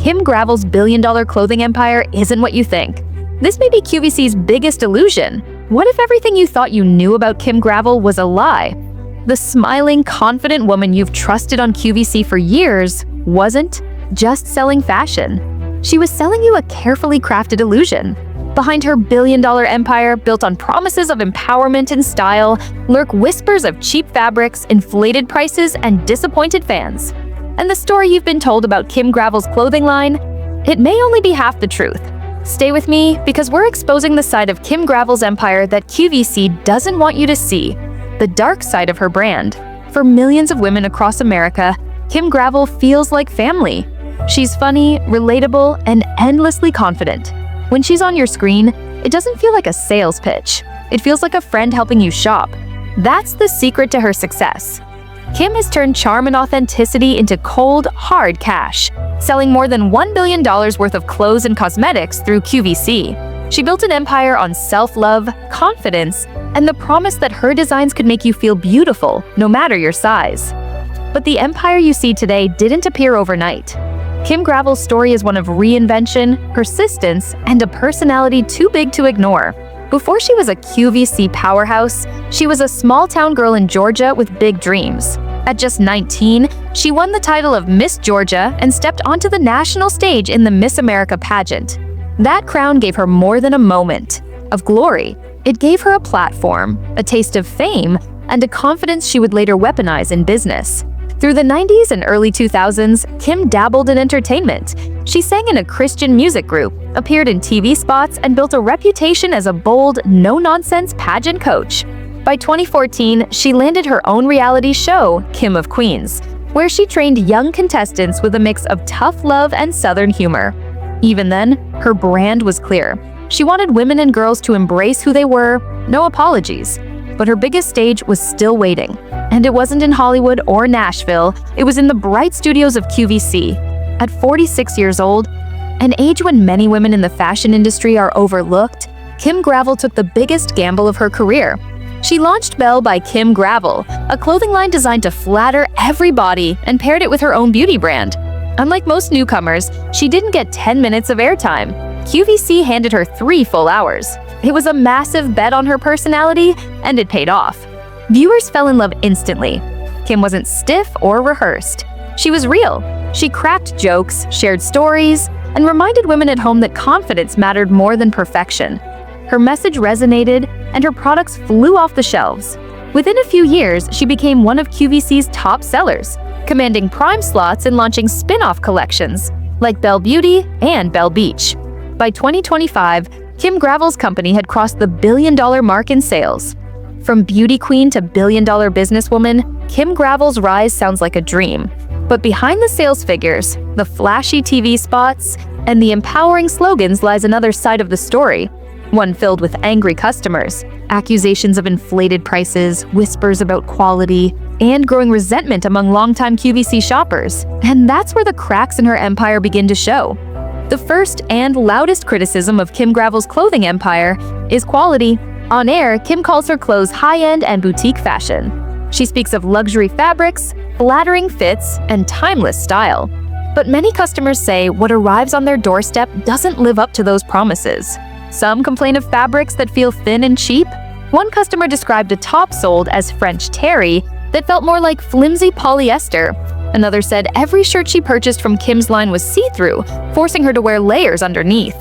Kim Gravel's billion-dollar clothing empire isn't what you think. This may be QVC's biggest illusion. What if everything you thought you knew about Kim Gravel was a lie? The smiling, confident woman you've trusted on QVC for years wasn't just selling fashion. She was selling you a carefully crafted illusion. Behind her billion-dollar empire, built on promises of empowerment and style, lurk whispers of cheap fabrics, inflated prices, and disappointed fans. And the story you've been told about Kim Gravel's clothing line? It may only be half the truth. Stay with me, because we're exposing the side of Kim Gravel's empire that QVC doesn't want you to see, the dark side of her brand. For millions of women across America, Kim Gravel feels like family. She's funny, relatable, and endlessly confident. When she's on your screen, it doesn't feel like a sales pitch. It feels like a friend helping you shop. That's the secret to her success. Kim has turned charm and authenticity into cold, hard cash, selling more than $1 billion worth of clothes and cosmetics through QVC. She built an empire on self-love, confidence, and the promise that her designs could make you feel beautiful, no matter your size. But the empire you see today didn't appear overnight. Kim Gravel's story is one of reinvention, persistence, and a personality too big to ignore. Before she was a QVC powerhouse, she was a small-town girl in Georgia with big dreams. At just 19, she won the title of Miss Georgia and stepped onto the national stage in the Miss America pageant. That crown gave her more than a moment of glory. It gave her a platform, a taste of fame, and a confidence she would later weaponize in business. Through the 90s and early 2000s, Kim dabbled in entertainment. She sang in a Christian music group, appeared in TV spots, and built a reputation as a bold, no-nonsense pageant coach. By 2014, she landed her own reality show, Kim of Queens, where she trained young contestants with a mix of tough love and Southern humor. Even then, her brand was clear. She wanted women and girls to embrace who they were, no apologies. But her biggest stage was still waiting. And it wasn't in Hollywood or Nashville, it was in the bright studios of QVC. At 46 years old, an age when many women in the fashion industry are overlooked, Kim Gravel took the biggest gamble of her career. She launched Belle by Kim Gravel, a clothing line designed to flatter every body, and paired it with her own beauty brand. Unlike most newcomers, she didn't get 10 minutes of airtime. QVC handed her 3 full hours. It was a massive bet on her personality, and it paid off. Viewers fell in love instantly. Kim wasn't stiff or rehearsed. She was real. She cracked jokes, shared stories, and reminded women at home that confidence mattered more than perfection. Her message resonated, and her products flew off the shelves. Within a few years, she became one of QVC's top sellers, commanding prime slots and launching spin-off collections, like Belle Beauty and Belle Beach. By 2025, Kim Gravel's company had crossed the billion-dollar mark in sales. From beauty queen to billion-dollar businesswoman, Kim Gravel's rise sounds like a dream. But behind the sales figures, the flashy TV spots, and the empowering slogans lies another side of the story, one filled with angry customers, accusations of inflated prices, whispers about quality, and growing resentment among longtime QVC shoppers. And that's where the cracks in her empire begin to show. The first and loudest criticism of Kim Gravel's clothing empire is quality. On air, Kim calls her clothes high-end and boutique fashion. She speaks of luxury fabrics, flattering fits, and timeless style. But many customers say what arrives on their doorstep doesn't live up to those promises. Some complain of fabrics that feel thin and cheap. One customer described a top sold as French terry that felt more like flimsy polyester. Another said every shirt she purchased from Kim's line was see-through, forcing her to wear layers underneath.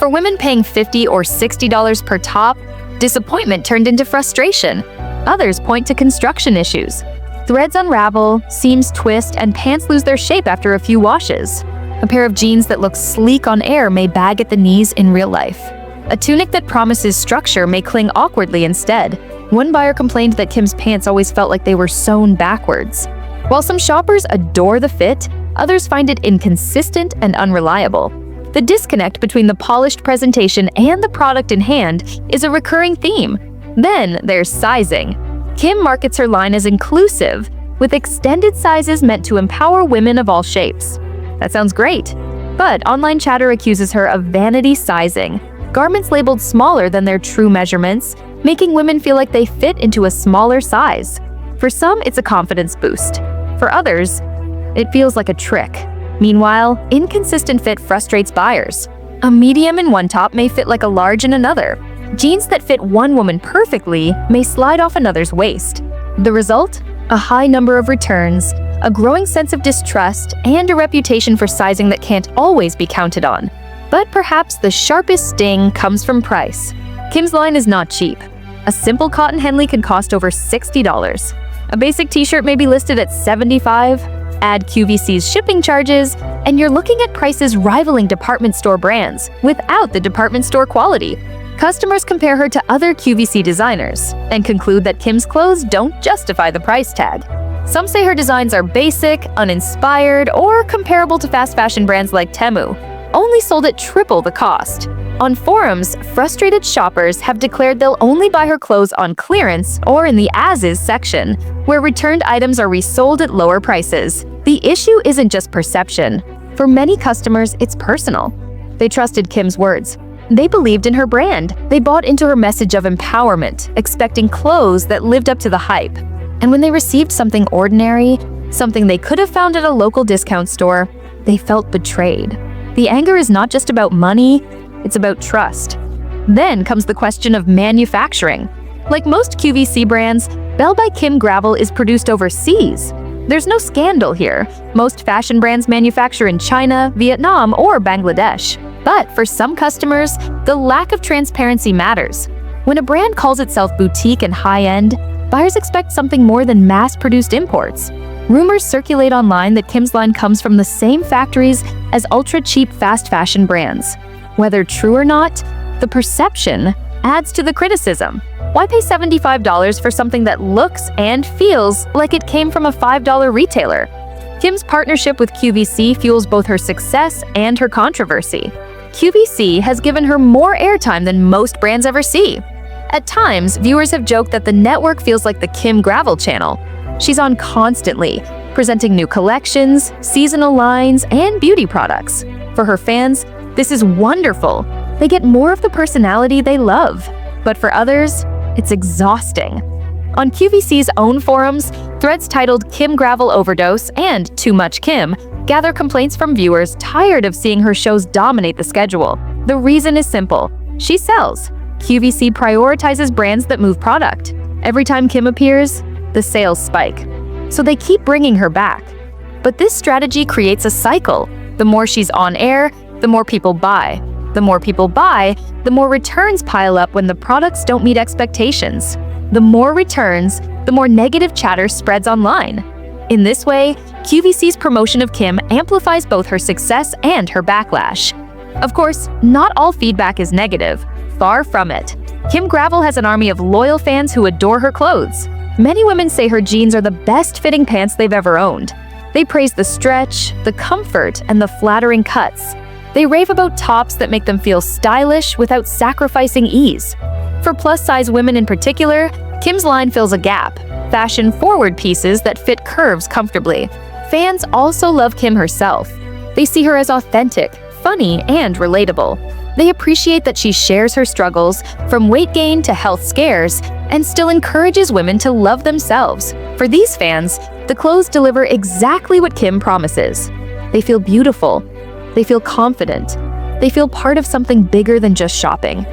For women paying $50 or $60 per top, disappointment turned into frustration. Others point to construction issues. Threads unravel, seams twist, and pants lose their shape after a few washes. A pair of jeans that look sleek on air may bag at the knees in real life. A tunic that promises structure may cling awkwardly instead. One buyer complained that Kim's pants always felt like they were sewn backwards. While some shoppers adore the fit, others find it inconsistent and unreliable. The disconnect between the polished presentation and the product in hand is a recurring theme. Then there's sizing. Kim markets her line as inclusive, with extended sizes meant to empower women of all shapes. That sounds great, but online chatter accuses her of vanity sizing, garments labeled smaller than their true measurements, making women feel like they fit into a smaller size. For some, it's a confidence boost. For others, it feels like a trick. Meanwhile, inconsistent fit frustrates buyers. A medium in one top may fit like a large in another. Jeans that fit one woman perfectly may slide off another's waist. The result? A high number of returns, a growing sense of distrust, and a reputation for sizing that can't always be counted on. But perhaps the sharpest sting comes from price. Kim's line is not cheap. A simple cotton Henley can cost over $60. A basic t-shirt may be listed at $75. Add QVC's shipping charges, and you're looking at prices rivaling department store brands without the department store quality. Customers compare her to other QVC designers and conclude that Kim's clothes don't justify the price tag. Some say her designs are basic, uninspired, or comparable to fast fashion brands like Temu, only sold at triple the cost. On forums, frustrated shoppers have declared they'll only buy her clothes on clearance or in the as-is section, where returned items are resold at lower prices. The issue isn't just perception. For many customers, it's personal. They trusted Kim's words. They believed in her brand. They bought into her message of empowerment, expecting clothes that lived up to the hype. And when they received something ordinary, something they could have found at a local discount store, they felt betrayed. The anger is not just about money, it's about trust. Then comes the question of manufacturing. Like most QVC brands, Belle by Kim Gravel is produced overseas. There's no scandal here. Most fashion brands manufacture in China, Vietnam, or Bangladesh. But for some customers, the lack of transparency matters. When a brand calls itself boutique and high-end, buyers expect something more than mass-produced imports. Rumors circulate online that Kim's line comes from the same factories as ultra-cheap fast fashion brands. Whether true or not, the perception adds to the criticism. Why pay $75 for something that looks and feels like it came from a $5 retailer? Kim's partnership with QVC fuels both her success and her controversy. QVC has given her more airtime than most brands ever see. At times, viewers have joked that the network feels like the Kim Gravel channel. She's on constantly, presenting new collections, seasonal lines, and beauty products. For her fans, this is wonderful. They get more of the personality they love. But for others, it's exhausting. On QVC's own forums, threads titled Kim Gravel Overdose and Too Much Kim gather complaints from viewers tired of seeing her shows dominate the schedule. The reason is simple. She sells. QVC prioritizes brands that move product. Every time Kim appears, the sales spike. So they keep bringing her back. But this strategy creates a cycle. The more she's on air, the more people buy. The more people buy, the more returns pile up when the products don't meet expectations. The more returns, the more negative chatter spreads online. In this way, QVC's promotion of Kim amplifies both her success and her backlash. Of course, not all feedback is negative. Far from it. Kim Gravel has an army of loyal fans who adore her clothes. Many women say her jeans are the best-fitting pants they've ever owned. They praise the stretch, the comfort, and the flattering cuts. They rave about tops that make them feel stylish without sacrificing ease. For plus-size women in particular, Kim's line fills a gap. Fashion-forward pieces that fit curves comfortably. Fans also love Kim herself. They see her as authentic, funny, and relatable. They appreciate that she shares her struggles, from weight gain to health scares, and still encourages women to love themselves. For these fans, the clothes deliver exactly what Kim promises. They feel beautiful. They feel confident. They feel part of something bigger than just shopping.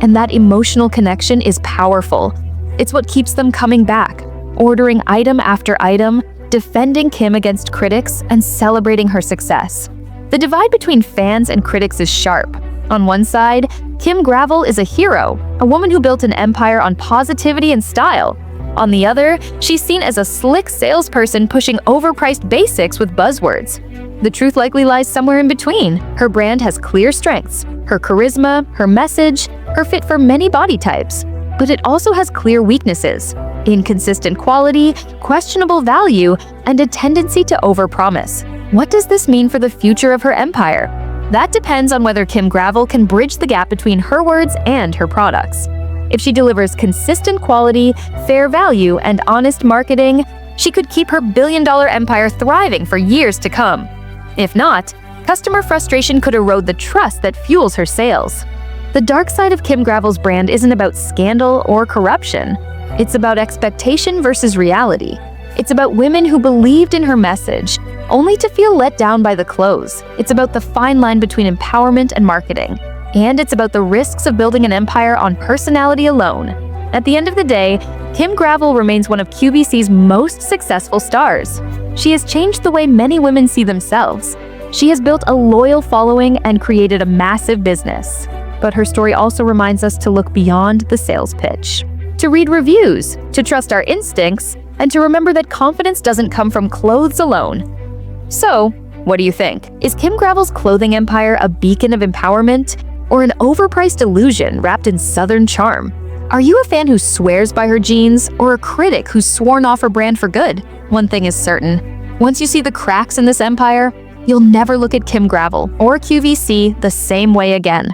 And that emotional connection is powerful. It's what keeps them coming back, ordering item after item, defending Kim against critics, and celebrating her success. The divide between fans and critics is sharp. On one side, Kim Gravel is a hero, a woman who built an empire on positivity and style. On the other, she's seen as a slick salesperson pushing overpriced basics with buzzwords. The truth likely lies somewhere in between. Her brand has clear strengths, her charisma, her message, her fit for many body types. But it also has clear weaknesses: inconsistent quality, questionable value, and a tendency to overpromise. What does this mean for the future of her empire? That depends on whether Kim Gravel can bridge the gap between her words and her products. If she delivers consistent quality, fair value, and honest marketing, she could keep her billion-dollar empire thriving for years to come. If not, customer frustration could erode the trust that fuels her sales. The dark side of Kim Gravel's brand isn't about scandal or corruption. It's about expectation versus reality. It's about women who believed in her message, only to feel let down by the clothes. It's about the fine line between empowerment and marketing. And it's about the risks of building an empire on personality alone. At the end of the day, Kim Gravel remains one of QVC's most successful stars. She has changed the way many women see themselves. She has built a loyal following and created a massive business. But her story also reminds us to look beyond the sales pitch, to read reviews, to trust our instincts, and to remember that confidence doesn't come from clothes alone. So, what do you think? Is Kim Gravel's clothing empire a beacon of empowerment or an overpriced illusion wrapped in Southern charm? Are you a fan who swears by her jeans or a critic who's sworn off her brand for good? One thing is certain. Once you see the cracks in this empire, you'll never look at Kim Gravel or QVC the same way again.